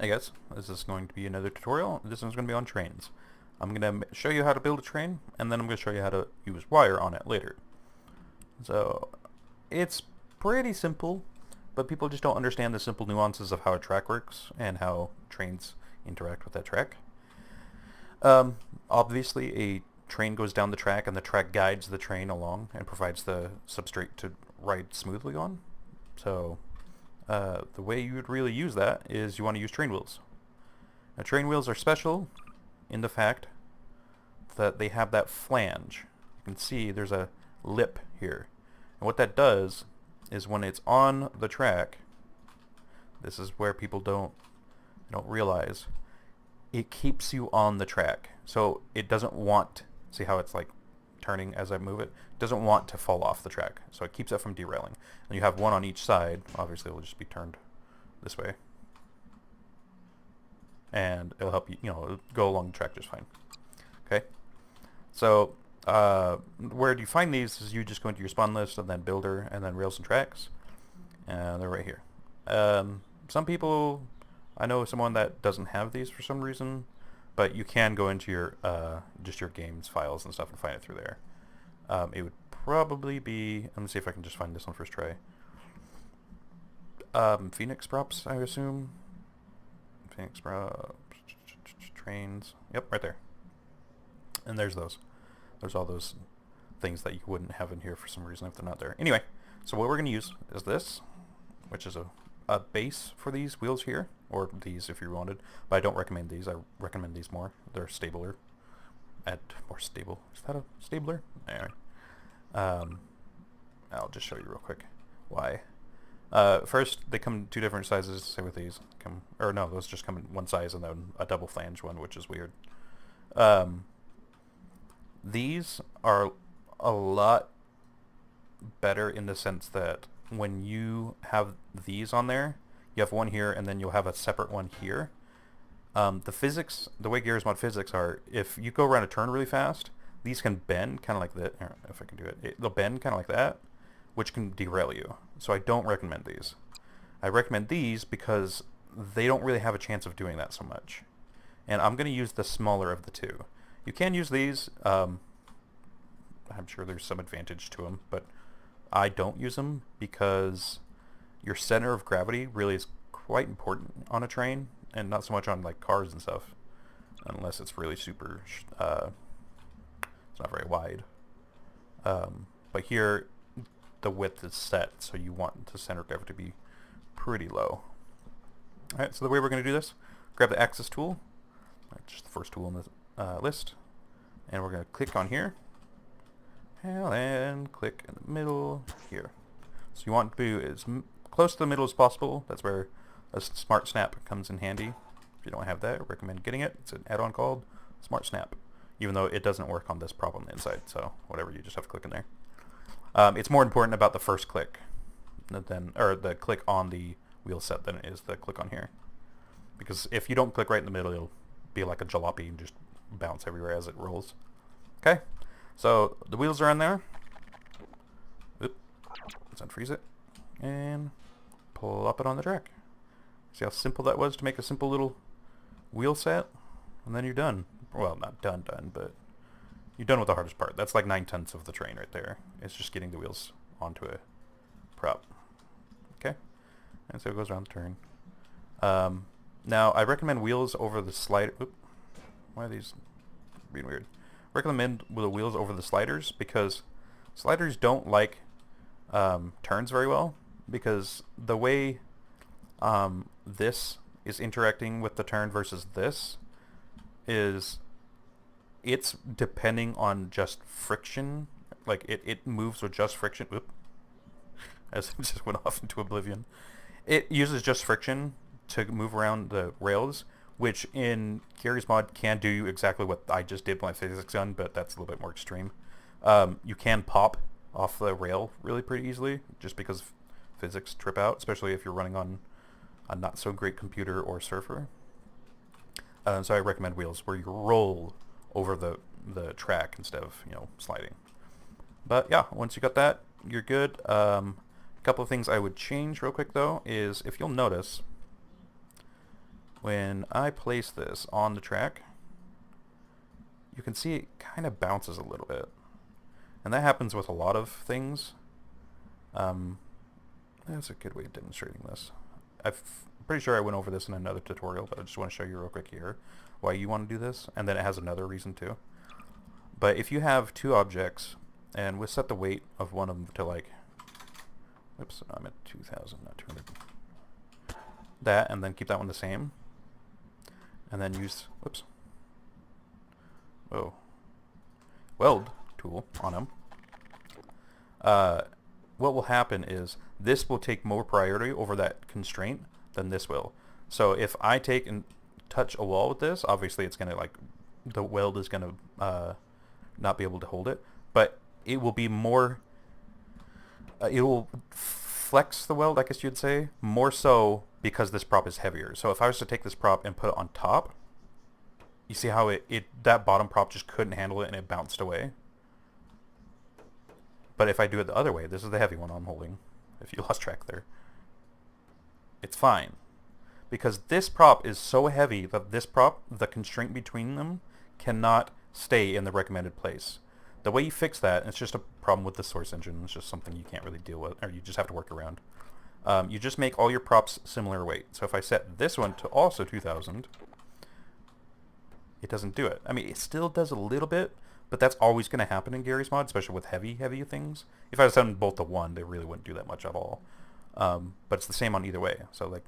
I guess this is going to be another tutorial. This one's going to be on trains. I'm going to show you how to build a train, and then I'm going to show you how to use wire on it later. So it's pretty simple, but people just don't understand the simple nuances of how a track works and how trains interact with that track. Obviously, a train goes down the track, and the track guides the train along and provides the substrate to ride smoothly on. So the way you would really use that is you want to use train wheels. Now, train wheels are special in the fact that they have that flange. You can see there's a lip here. And what that does is when it's on the track, this is where people don't realize, it keeps you on the track. So it doesn't want, see how it's like turning as I move it? It doesn't want to fall off the track. So it keeps it from derailing. And you have one on each side. Obviously, it'll just be turned this way. And it'll help you, it'll go along the track just fine. Okay? So where do you find these is you just go into your spawn list and then builder and then rails and tracks. And they're right here. Some people, I know someone that doesn't have these for some reason, but you can go into your just your games files and stuff and find it through there. It would probably be, let me see if I can just find this one first try. Phoenix props, I assume. Phoenix props, trains, yep, right there. And there's those. There's all those things that you wouldn't have in here for some reason if they're not there. Anyway, so what we're going to use is this, which is a base for these wheels here, or these if you wanted, but I don't recommend these. I recommend these more. They're stabler. More stable. Is that a stabler? Anyway. I'll just show you real quick why. First, they come in two different sizes. Same with these. Those just come in one size and then a double flange one, which is weird. These are a lot better in the sense that when you have these on there, you have one here and then you'll have a separate one here. The physics, the way Garry's Mod physics are, if you go around a turn really fast, these can bend kind of like that. If I can do it, they'll bend kind of like that, which can derail you. So I don't recommend these. I recommend these because they don't really have a chance of doing that so much. And I'm going to use the smaller of the two. You can use these. I'm sure there's some advantage to them, but I don't use them because your center of gravity really is quite important on a train, and not so much on like cars and stuff, unless it's really super. It's not very wide. But here, the width is set, so you want the center of gravity to be pretty low. All right. So the way we're going to do this, grab the axis tool, just the first tool in the list, and we're going to click on here, and then click in the middle here. So you want to be as close to the middle as possible. That's where a Smart Snap comes in handy. If you don't have that, I recommend getting it. It's an add-on called Smart Snap, even though it doesn't work on this prop on the inside. So whatever, you just have to click in there. It's more important about the first click or the click on the wheel set than it is the click on here. Because if you don't click right in the middle, it'll be like a jalopy and just bounce everywhere as it rolls. Okay, so the wheels are on there. Oop. Let's unfreeze it and plop it on the track. See how simple that was to make a simple little wheel set? And then you're done. Well, not done, but you're done with the hardest part. That's like 9/10 of the train right there. It's just getting the wheels onto a prop. Okay? And so it goes around the turn. Now, I recommend wheels over the slider. Oop. Why are these being weird? Recommend with the wheels over the sliders because sliders don't like turns very well, because the way this is interacting with the turn versus this is it's depending on just friction. Like it moves with just friction. Oop. As it just went off into oblivion. It uses just friction to move around the rails, which in Garry's Mod can do exactly what I just did with my physics gun, but that's a little bit more extreme. You can pop off the rail really pretty easily, just because physics trip out, especially if you're running on a not so great computer or surfer. So I recommend wheels where you roll over the track instead of sliding. But yeah, once you got that, you're good. A couple of things I would change real quick though is if you'll notice, when I place this on the track, you can see it kind of bounces a little bit. And that happens with a lot of things. That's a good way of demonstrating this. I'm pretty sure I went over this in another tutorial, but I just want to show you real quick here why you want to do this, and then it has another reason too. But if you have two objects, and we'll set the weight of one of them to like, oops, I'm at 2,000, not 200. That, and then keep that one the same, and then use, whoops, whoa, weld tool on them. What will happen is this will take more priority over that constraint than this will. So if I take and touch a wall with this, obviously it's going to like, the weld is going to not be able to hold it, but it will be more, it will flex the weld, I guess you'd say, more so because this prop is heavier. So if I was to take this prop and put it on top, you see how that bottom prop just couldn't handle it and it bounced away. But if I do it the other way, this is the heavy one I'm holding, if you lost track there, it's fine. Because this prop is so heavy that this prop, the constraint between them, cannot stay in the recommended place. The way you fix that, it's just a problem with the source engine, it's just something you can't really deal with, or you just have to work around. You just make all your props similar weight. So if I set this one to also 2,000, it doesn't do it. I mean, it still does a little bit, but that's always going to happen in Garry's mod, especially with heavy things. If I was setting both to 1, they really wouldn't do that much at all. But it's the same on either way, so like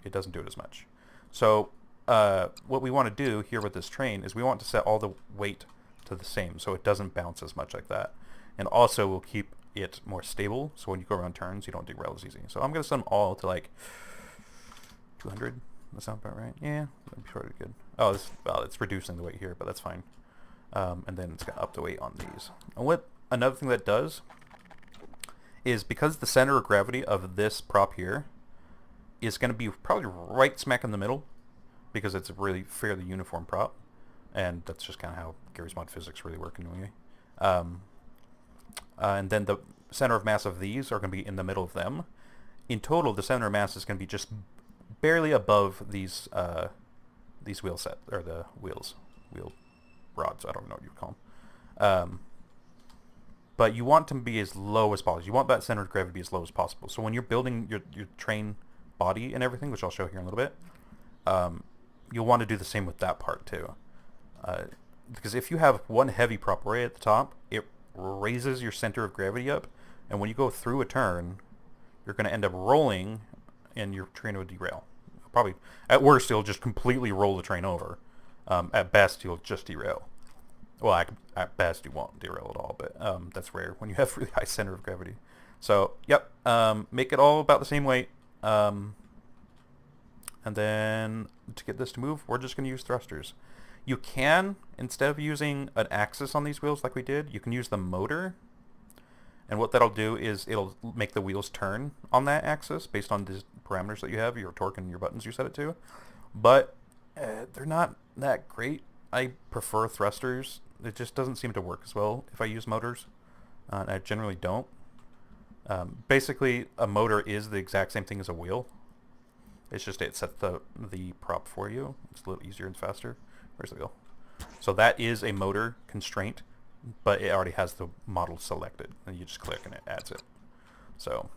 it doesn't do it as much. So what we want to do here with this train is we want to set all the weight to the same, so it doesn't bounce as much like that. And also we'll keep it more stable, so when you go around turns, you don't derail as easy. So I'm going to set them all to like 200. That sound about right? Yeah, that'd be pretty good. Oh, well, it's reducing the weight here, but that's fine. And then it's going to up the weight on these. And another thing that does is because the center of gravity of this prop here is going to be probably right smack in the middle, because it's a really fairly uniform prop, and that's just kind of how Garry's mod physics really work anyway. And then the center of mass of these are going to be in the middle of them. In total, the center of mass is going to be just barely above these wheel set, or the wheel rods, I don't know what you call them. But you want them to be as low as possible. You want that center of gravity to be as low as possible. So when you're building your train body and everything, which I'll show here in a little bit, you'll want to do the same with that part too. Because if you have one heavy prop right at the top, it raises your center of gravity up, and when you go through a turn, you're going to end up rolling, and your train will derail. Probably, at worst, you'll just completely roll the train over. At best, you'll just derail. Well, at best, you won't derail at all, but that's rare when you have really high center of gravity. So, yep, make it all about the same weight. And then, to get this to move, we're just going to use thrusters. You can, instead of using an axis on these wheels like we did, you can use the motor. And what that'll do is it'll make the wheels turn on that axis based on the parameters that you have, your torque and your buttons you set it to. But they're not that great. I prefer thrusters. It just doesn't seem to work as well if I use motors. I generally don't. Basically, a motor is the exact same thing as a wheel. It's just it sets the prop for you. It's a little easier and faster. Where's the wheel? So that is a motor constraint, but it already has the model selected, and you just click and it adds it. So,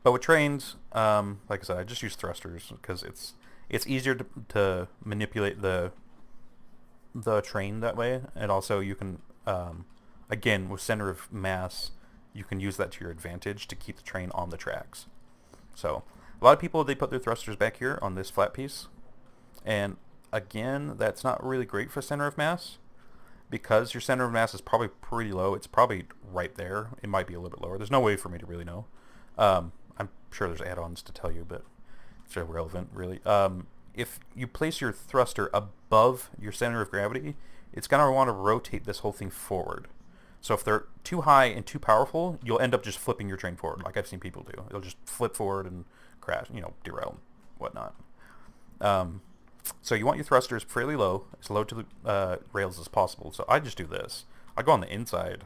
but with trains, like I said, I just use thrusters because it's easier to manipulate the train that way, and also you can, again, with center of mass, you can use that to your advantage to keep the train on the tracks. So a lot of people, they put their thrusters back here on this flat piece, and again, that's not really great for center of mass, because your center of mass is probably pretty low. It's probably right there. It might be a little bit lower. There's no way for me to really know. I'm sure there's add-ons to tell you, but it's irrelevant, really. If you place your thruster above your center of gravity, it's going to want to rotate this whole thing forward. So if they're too high and too powerful, you'll end up just flipping your train forward, like I've seen people do. It'll just flip forward and crash, derail, whatnot. So you want your thrusters fairly low, as low to the rails as possible. So I just do this. I go on the inside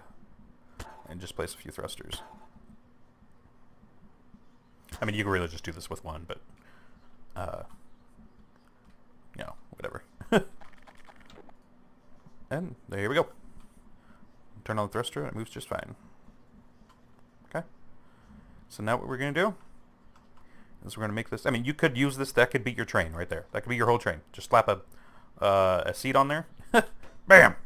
and just place a few thrusters. I mean, you can really just do this with one, but And there we go. Turn on the thruster and it moves just fine. Okay. So now what we're going to do is we're going to make this... I mean, you could use this. That could be your train right there. That could be your whole train. Just slap a seat on there. Bam!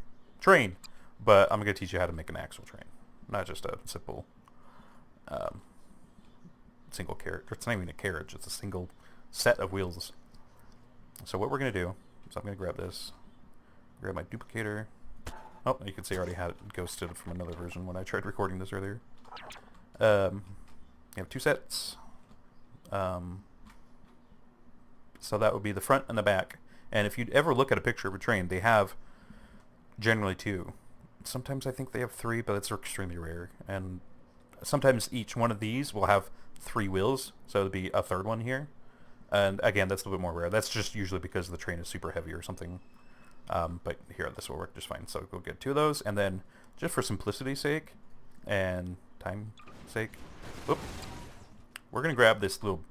Train. But I'm going to teach you how to make an actual train. Not just a simple single carriage. It's not even a carriage. It's a single set of wheels. So what we're going to do is I'm going to grab this. Grab my duplicator. Oh, you can see I already had it ghosted from another version when I tried recording this earlier. You have two sets. So that would be the front and the back. And if you'd ever look at a picture of a train, they have generally two. Sometimes I think they have three, but it's extremely rare. And sometimes each one of these will have three wheels, so it'll be a third one here. And again, that's a little bit more rare. That's just usually because the train is super heavy or something. But here, this will work just fine. So we'll get two of those, and then just for simplicity's sake and time's sake, whoop, we're going to grab this little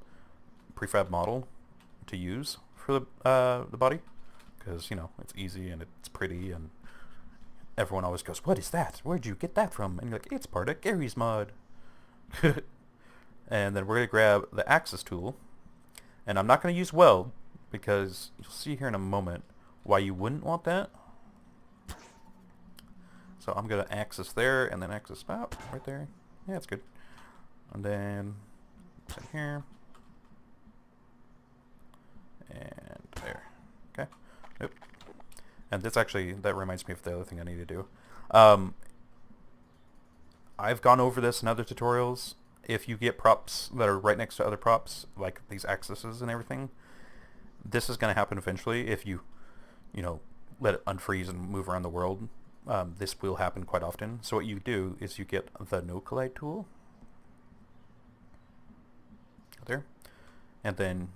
prefab model to use for the body, because, you know, it's easy and it's pretty, and everyone always goes, "What is that? Where'd you get that from?" And you're like, "It's part of Garry's mod." And then we're going to grab the axis tool, and I'm not going to use weld, because you'll see here in a moment why you wouldn't want that. So I'm going to axis there, and then axis about right there. Yeah, that's good. And then in here. And there. Okay. Nope. And this actually, that reminds me of the other thing I need to do. I've gone over this in other tutorials. If you get props that are right next to other props, like these axes and everything, this is going to happen eventually if you know, let it unfreeze and move around the world. This will happen quite often. So what you do is you get the no collide tool. There. And then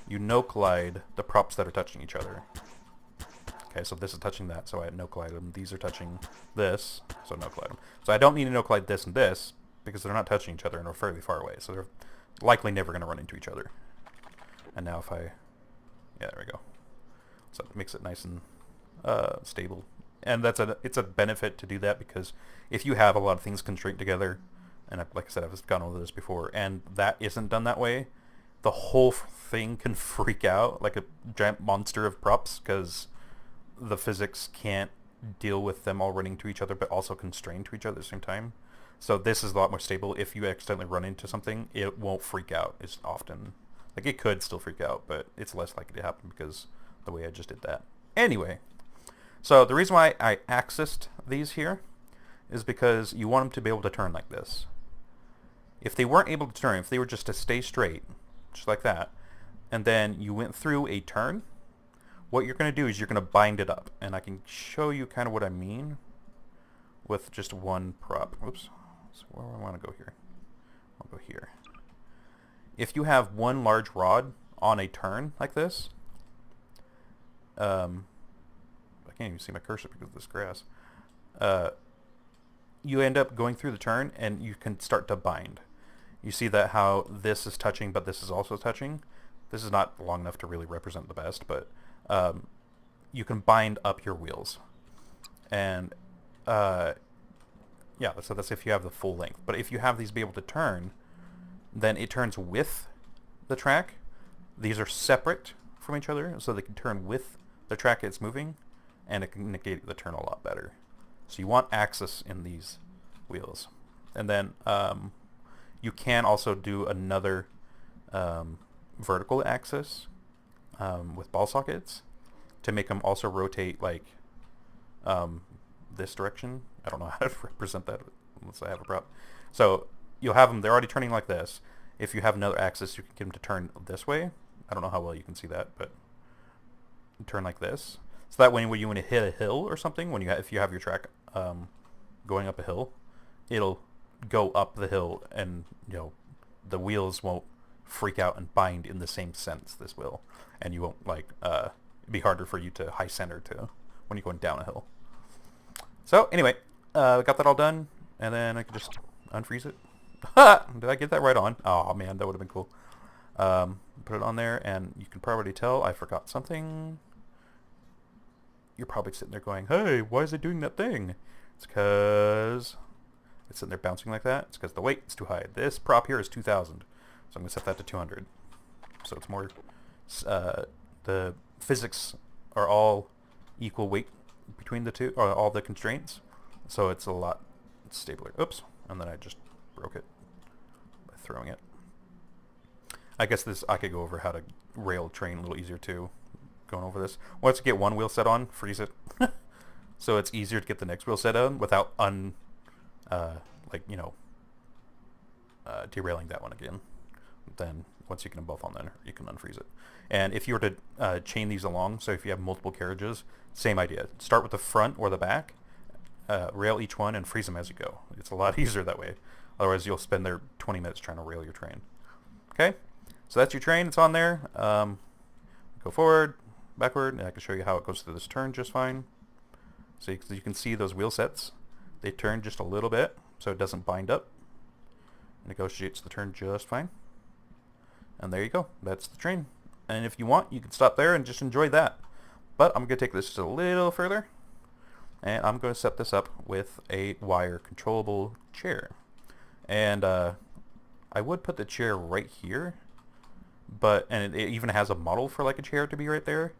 you no collide the props that are touching each other. Okay, so this is touching that, so I no collide them. These are touching this, so no collide them. So I don't need to no collide this and this, because they're not touching each other and are fairly far away, so they're likely never going to run into each other. And now if I... yeah, there we go. So it makes it nice and stable. And it's a benefit to do that, because if you have a lot of things constrained together, and like I said, I've gone over this before, and that isn't done that way, the whole thing can freak out like a giant monster of props, because the physics can't deal with them all running to each other, but also constrained to each other at the same time. So this is a lot more stable. If you accidentally run into something, it won't freak out as often. Like, it could still freak out, but it's less likely to happen because the way I just did that. Anyway, so the reason why I axised these here is because you want them to be able to turn like this. If they weren't able to turn, if they were just to stay straight, just like that, and then you went through a turn, what you're going to do is you're going to bind it up. And I can show you kind of what I mean with just one prop. Oops. So where do I want to go here? I'll go here. If you have one large rod on a turn like this, I can't even see my cursor because of this grass. You end up going through the turn, and you can start to bind. You see that how this is touching, but this is also touching. This is not long enough to really represent the best, but you can bind up your wheels. And yeah, so that's if you have the full length. But if you have these be able to turn, then it turns with the track. These are separate from each other, so they can turn with the track it's moving, and it can negate the turn a lot better. So you want axis in these wheels. And then you can also do another vertical axis with ball sockets to make them also rotate like this direction. I don't know how to represent that unless I have a prop. So you'll have them, they're already turning like this. If you have another axis, you can get them to turn this way. I don't know how well you can see that, but turn like this. So that way when you want to hit a hill or something, if you have your track going up a hill, it'll go up the hill, and the wheels won't freak out and bind in the same sense this will, and you won't it'd be harder for you to high center to when you're going down a hill. So anyway, got that all done, and then I can just unfreeze it. Did I get that right on? Oh man, that would have been cool. Put it on there, and you can probably tell I forgot something. you're probably sitting there going, hey, why is it doing that thing? It's because it's sitting there bouncing like that. It's because the weight is too high. This prop here is 2,000. So I'm going to set that to 200. So it's more, the physics are all equal weight between the two, or all the constraints. So it's a lot stabler. Oops. And then I just broke it by throwing it. I guess I could go over how to rail train a little easier too, going over this. Once you get one wheel set on, freeze it. So it's easier to get the next wheel set on without derailing that one again. Then once you get them both on there, you can unfreeze it. And if you were to chain these along, so if you have multiple carriages, same idea. Start with the front or the back, rail each one, and freeze them as you go. It's a lot easier that way. Otherwise, you'll spend there 20 minutes trying to rail your train. Okay, so that's your train. It's on there. Go forward, backward, and I can show you how it goes through this turn just fine. So you can see those wheel sets. They turn just a little bit, so it doesn't bind up. It negotiates the turn just fine. And there you go. That's the train. And if you want, you can stop there and just enjoy that. But I'm going to take this just a little further. And I'm going to set this up with a wire controllable chair. And I would put the chair right here. And it even has a model for like a chair to be right there.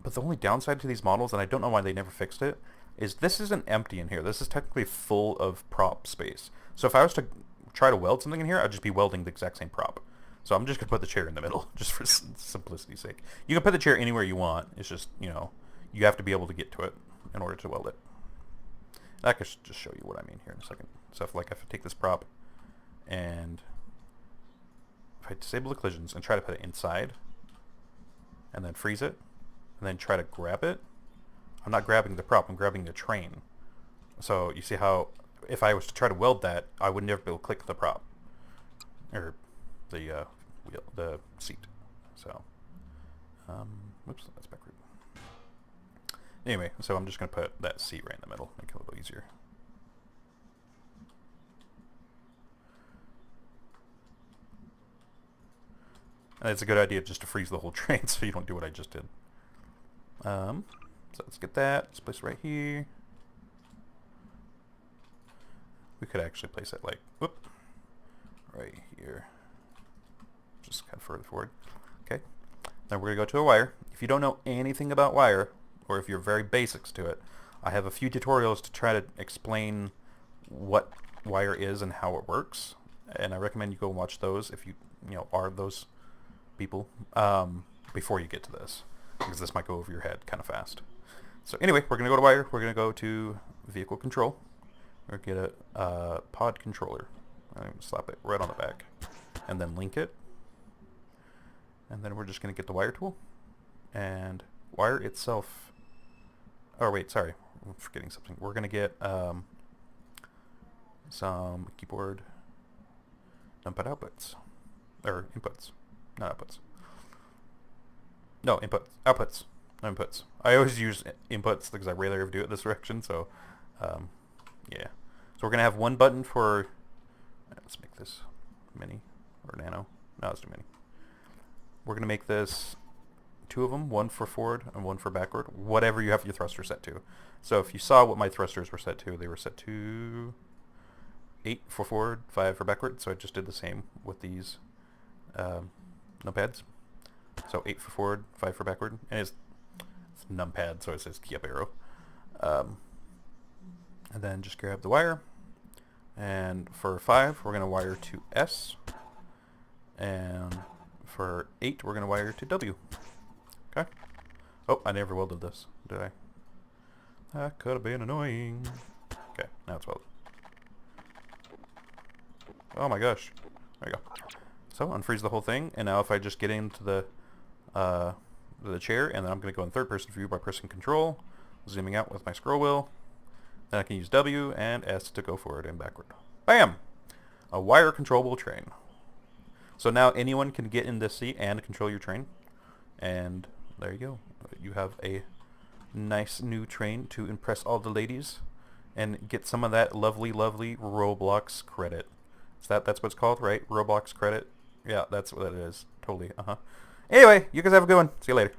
But the only downside to these models, and I don't know why they never fixed it, is this isn't empty in here. This is technically full of prop space. So if I was to try to weld something in here, I'd just be welding the exact same prop. So I'm just going to put the chair in the middle, just for simplicity's sake. You can put the chair anywhere you want. It's just, you have to be able to get to it in order to weld it. I can just show you what I mean here in a second. So if I take this prop and if I disable the collisions and try to put it inside and then freeze it and then try to grab it, I'm not grabbing the prop, I'm grabbing the train. So you see how if I was to try to weld that, I would never be able to click the prop or the wheel, the seat. So, whoops, that's backward. Anyway, so I'm just going to put that seat right in the middle, make it a little easier. And it's a good idea just to freeze the whole train so you don't do what I just did. So let's get that. Let's place it right here. We could actually place it right here. Just kind of further forward. Okay. Then we're going to go to a wire. If you don't know anything about wire, or if you're very basics to it, I have a few tutorials to try to explain what wire is and how it works. And I recommend you go and watch those if you are those people before you get to this, because this might go over your head kind of fast. So anyway, we're going to go to wire. We're going to go to vehicle control. We're going to get a pod controller. I'm going to slap it right on the back and then link it. And then we're just going to get the wire tool and wire itself. Oh wait, sorry, I'm forgetting something. We're going to get some keyboard numpad outputs, or inputs, not outputs. No, inputs, outputs, not inputs. I always use inputs because I rarely ever do it this direction. So, yeah. So we're going to have one button for. Let's make this mini or nano. No, let's do mini. We're going to make this two of them, one for forward and one for backward, whatever you have your thruster set to. So if you saw what my thrusters were set to, they were set to 8 for forward, 5 for backward. So I just did the same with these numpads. So 8 for forward, 5 for backward. And it's numpad, so it says key up arrow. And then just grab the wire. And for 5, we're going to wire to S. And for 8, we're going to wire to W. Okay. Oh, I never welded this, did I? That could have been annoying. Okay, now it's welded. Oh my gosh. There you go. So, unfreeze the whole thing, and now if I just get into the chair, and then I'm going to go in third person view by pressing Control, zooming out with my scroll wheel, then I can use W and S to go forward and backward. Bam! A wire controllable train. So now anyone can get in this seat and control your train. And there you go. You have a nice new train to impress all the ladies and get some of that lovely, lovely Roblox credit. That's what it's called, right? Roblox credit? Yeah, that's what it is. Totally. Anyway, you guys have a good one. See you later.